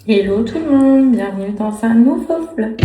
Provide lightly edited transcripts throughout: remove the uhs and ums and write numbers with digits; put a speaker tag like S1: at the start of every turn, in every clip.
S1: Hello tout le monde, bienvenue dans un nouveau vlog.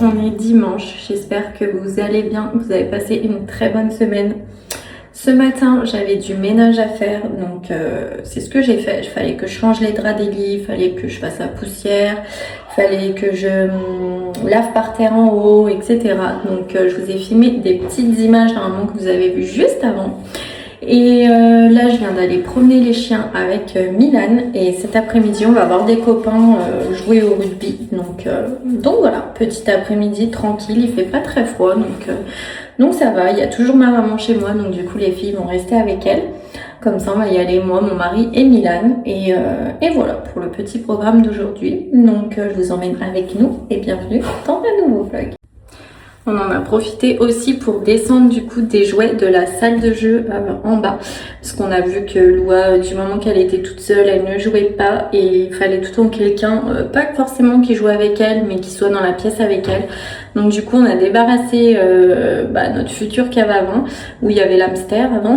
S1: on est dimanche. J'espère que vous allez bien, que vous avez passé une très bonne semaine. Ce matin, j'avais du ménage à faire, donc c'est ce que j'ai fait. Il fallait que je change les draps des lits, il fallait que je fasse la poussière, il fallait que je lave par terre en haut, etc. Donc je vous ai filmé des petites images normalement que vous avez vues juste avant. Et là, je viens d'aller promener les chiens avec Milan. Et cet après-midi, on va voir des copains jouer au rugby. Donc voilà, petit après-midi tranquille. Il fait pas très froid, donc ça va. Il y a toujours ma maman chez moi, donc du coup, les filles vont rester avec elle. Comme ça, on va y aller, moi, mon mari et Milan. Et voilà pour le petit programme d'aujourd'hui. Donc je vous emmène avec nous et bienvenue dans un nouveau vlog. On en a profité aussi pour descendre du coup des jouets de la salle de jeu en bas. Parce qu'on a vu que Loua, du moment qu'elle était toute seule, elle ne jouait pas. Et il fallait tout le temps quelqu'un, pas forcément qui joue avec elle, mais qui soit dans la pièce avec elle. Donc du coup on a débarrassé notre future cave avant, où il y avait l'hamster avant.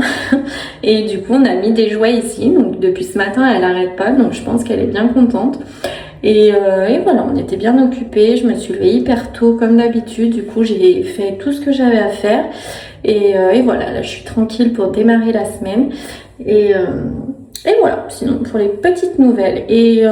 S1: Et du coup on a mis des jouets ici. Donc depuis ce matin elle n'arrête pas, donc je pense qu'elle est bien contente. Et voilà, on était bien occupés. Je me suis levée hyper tôt comme d'habitude. Du coup, j'ai fait tout ce que j'avais à faire. Et voilà, là, je suis tranquille pour démarrer la semaine. Et voilà, sinon pour les petites nouvelles. Et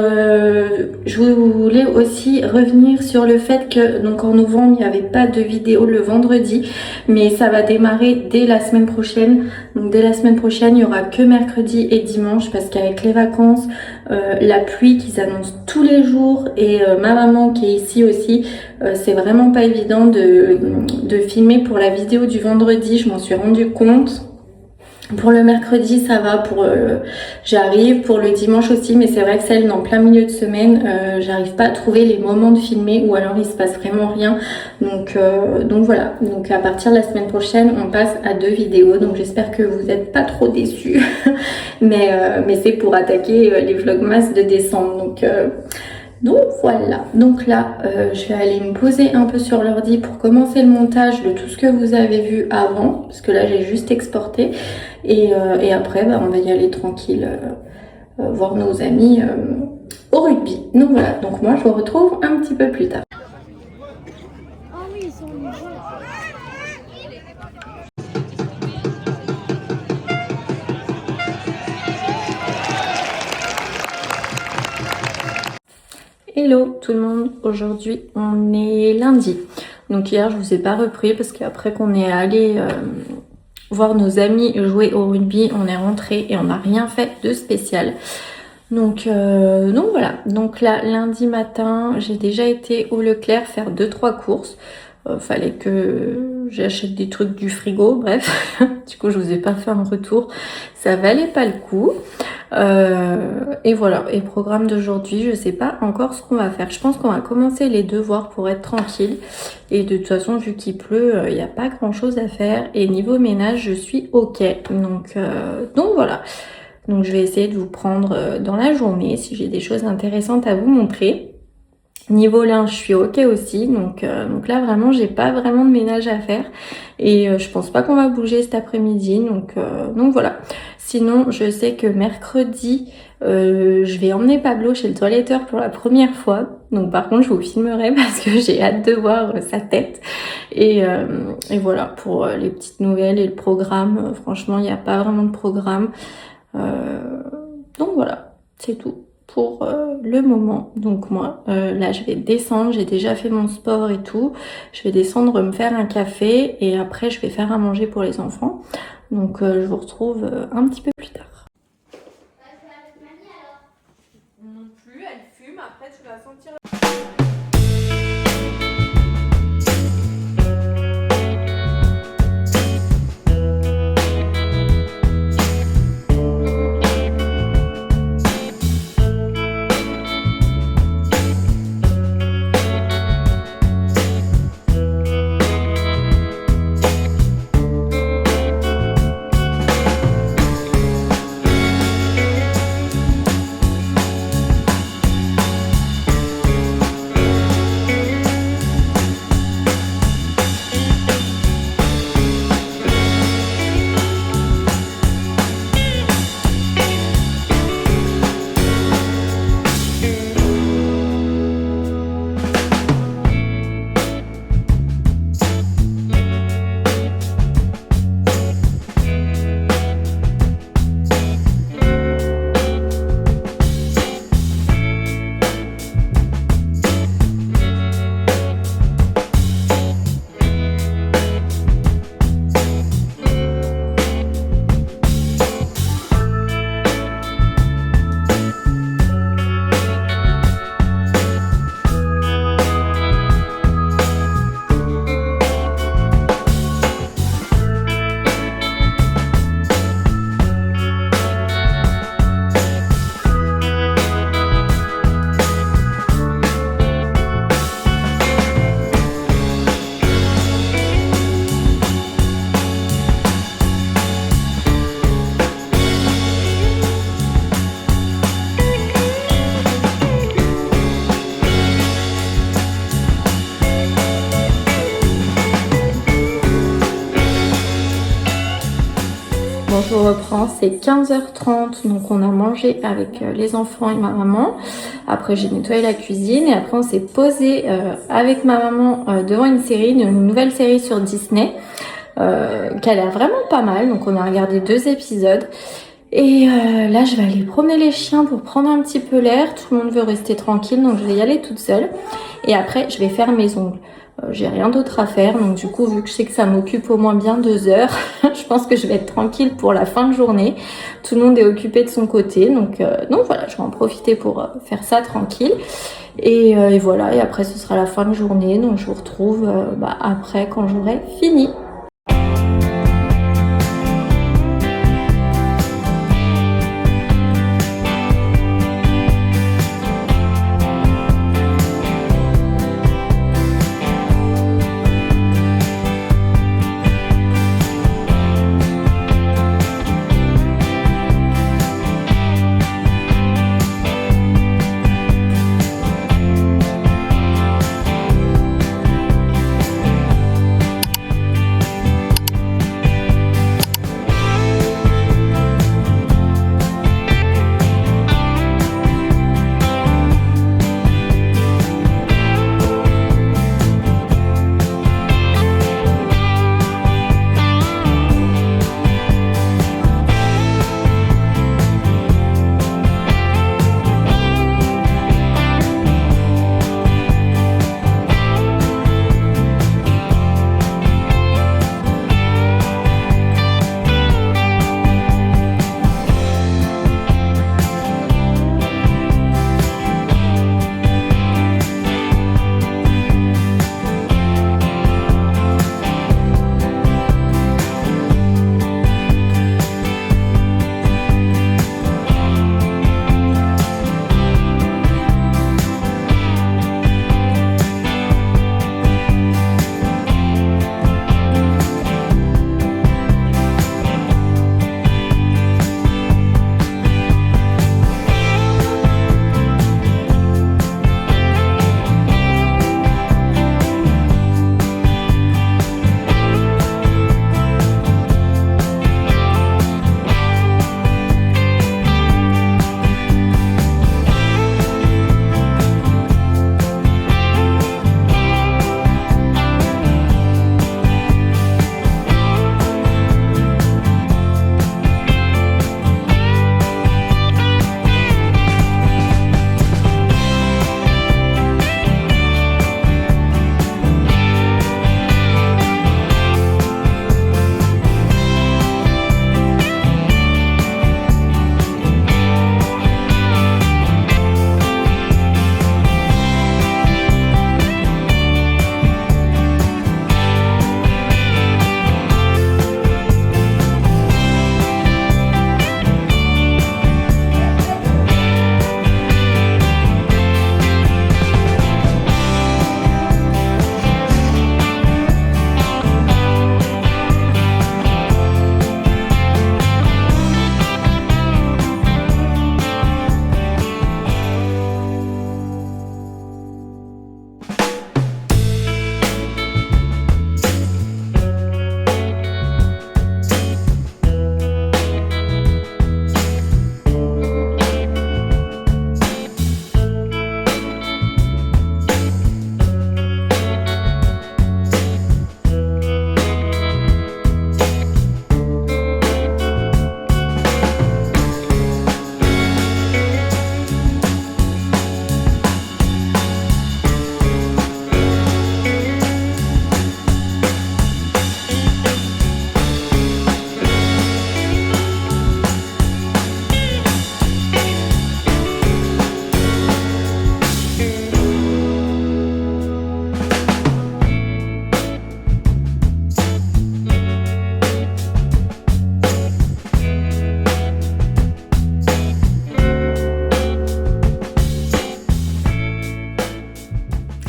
S1: je voulais aussi revenir sur le fait que donc en novembre, il n'y avait pas de vidéo le vendredi. Mais ça va démarrer dès la semaine prochaine. Donc dès la semaine prochaine, il n'y aura que mercredi et dimanche parce qu'avec les vacances, la pluie qu'ils annoncent tous les jours et ma maman qui est ici aussi, c'est vraiment pas évident de filmer pour la vidéo du vendredi, je m'en suis rendu compte. Pour le mercredi ça va, j'arrive, pour le dimanche aussi, mais c'est vrai que celle en plein milieu de semaine, j'arrive pas à trouver les moments de filmer ou alors il se passe vraiment rien. Donc voilà, donc à partir de la semaine prochaine on passe à 2 vidéos, donc j'espère que vous n'êtes pas trop déçus. mais c'est pour attaquer les vlogmas de décembre, donc voilà, donc là je vais aller me poser un peu sur l'ordi pour commencer le montage de tout ce que vous avez vu avant, parce que là j'ai juste exporté et après on va y aller tranquille voir nos amis au rugby. Donc voilà, donc moi je vous retrouve un petit peu plus tard. Hello tout le monde, aujourd'hui on est lundi. Donc hier je vous ai pas repris parce qu'après qu'on est allé voir nos amis jouer au rugby, on est rentré et on n'a rien fait de spécial. Donc voilà, donc là lundi matin j'ai déjà été au Leclerc faire 2-3 courses. Fallait que j'achète des trucs du frigo, bref. Du coup je vous ai pas fait un retour, ça valait pas le coup. Et voilà, et programme d'aujourd'hui, je sais pas encore ce qu'on va faire. Je pense qu'on va commencer les devoirs pour être tranquille. Et de toute façon, vu qu'il pleut, il n'y a pas grand chose à faire. Et niveau ménage, je suis ok. Donc voilà. Donc je vais essayer de vous prendre dans la journée si j'ai des choses intéressantes à vous montrer. Niveau linge, je suis ok aussi, donc là vraiment j'ai pas vraiment de ménage à faire et je pense pas qu'on va bouger cet après-midi, donc voilà. Sinon je sais que mercredi je vais emmener Pablo chez le toiletteur pour la première fois, donc par contre je vous filmerai parce que j'ai hâte de voir sa tête et voilà pour les petites nouvelles et le programme. Franchement il n'y a pas vraiment de programme, donc voilà, c'est tout pour le moment. Donc moi là je vais descendre, j'ai déjà fait mon sport et tout, je vais descendre me faire un café et après je vais faire à manger pour les enfants. Donc je vous retrouve un petit peu plus tard. Non plus, elle fume, après tu vas sentir. reprend, c'est 15h30, donc on a mangé avec les enfants et ma maman. Après j'ai nettoyé la cuisine et après on s'est posé avec ma maman devant une nouvelle série sur Disney qui a l'air vraiment pas mal. Donc on a regardé 2 épisodes. Et là, je vais aller promener les chiens pour prendre un petit peu l'air. Tout le monde veut rester tranquille, donc je vais y aller toute seule. Et après, je vais faire mes ongles. J'ai rien d'autre à faire, donc du coup, vu que je sais que ça m'occupe au moins bien 2 heures, je pense que je vais être tranquille pour la fin de journée. Tout le monde est occupé de son côté, donc voilà, je vais en profiter pour faire ça tranquille. Et voilà, et après, ce sera la fin de journée, donc je vous retrouve après quand j'aurai fini.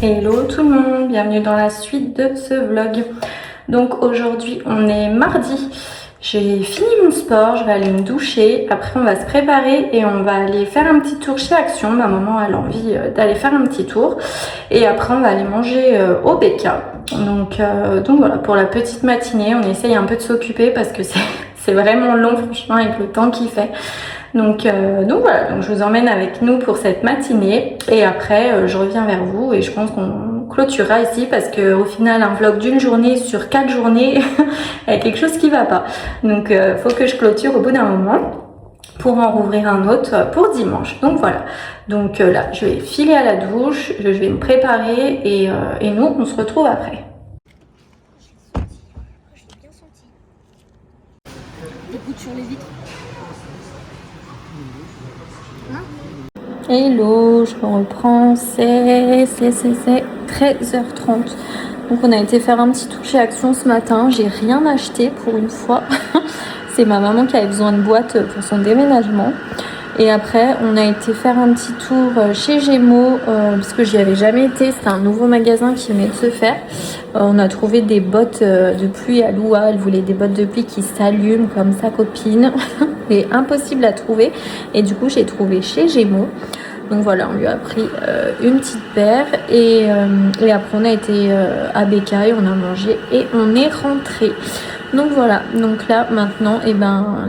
S1: Hello tout le monde, bienvenue dans la suite de ce vlog. Donc aujourd'hui on est mardi, j'ai fini mon sport, je vais aller me doucher, après on va se préparer et on va aller faire un petit tour chez Action. Ma maman a l'envie d'aller faire un petit tour et après on va aller manger au BK. Donc voilà, pour la petite matinée on essaye un peu de s'occuper parce que c'est c'est vraiment long franchement avec le temps qu'il fait. Donc voilà, donc je vous emmène avec nous pour cette matinée et après je reviens vers vous et je pense qu'on clôturera ici parce que au final un vlog d'une journée sur 4 journées, il y a quelque chose qui va pas. Donc faut que je clôture au bout d'un moment pour en rouvrir un autre pour dimanche. Donc voilà, donc là je vais filer à la douche, je vais me préparer et nous on se retrouve après.
S2: Des gouttes sur les vitres.
S1: Hello, je reprends, c'est 13h30. Donc on a été faire un petit tour chez Action ce matin, j'ai rien acheté pour une fois. C'est ma maman qui avait besoin de boîtes pour son déménagement. Et après on a été faire un petit tour chez Gémeaux, parce que j'y avais jamais été, c'est un nouveau magasin qui venait de se faire. On a trouvé des bottes de pluie à Loua, elle voulait des bottes de pluie qui s'allument comme sa copine. C'est impossible à trouver et du coup j'ai trouvé chez Gémeaux. Donc voilà, on lui a pris une petite paire et après on a été à Bécaille, on a mangé et on est rentré. Donc voilà, donc là maintenant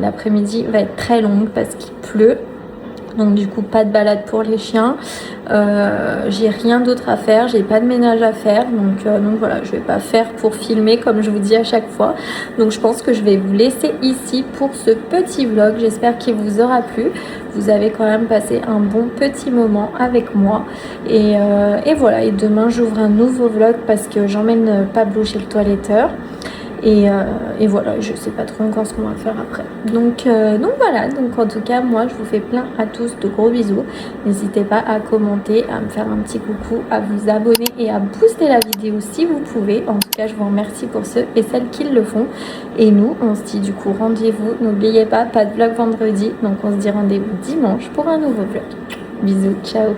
S1: l'après-midi va être très longue parce qu'il pleut. Donc du coup pas de balade pour les chiens, j'ai rien d'autre à faire, j'ai pas de ménage à faire, donc voilà, je vais pas faire pour filmer comme je vous dis à chaque fois. Donc je pense que je vais vous laisser ici pour ce petit vlog, j'espère qu'il vous aura plu. Vous avez quand même passé un bon petit moment avec moi et voilà, et demain j'ouvre un nouveau vlog parce que j'emmène Pablo chez le toiletteur. Et voilà, je sais pas trop encore ce qu'on va faire après. Donc voilà, donc en tout cas moi je vous fais plein à tous de gros bisous. N'hésitez pas à commenter, à me faire un petit coucou, à vous abonner et à booster la vidéo si vous pouvez. En tout cas je vous remercie pour ceux et celles qui le font. Et nous on se dit du coup rendez-vous, n'oubliez pas de vlog vendredi. Donc on se dit rendez-vous dimanche pour un nouveau vlog. Bisous, ciao.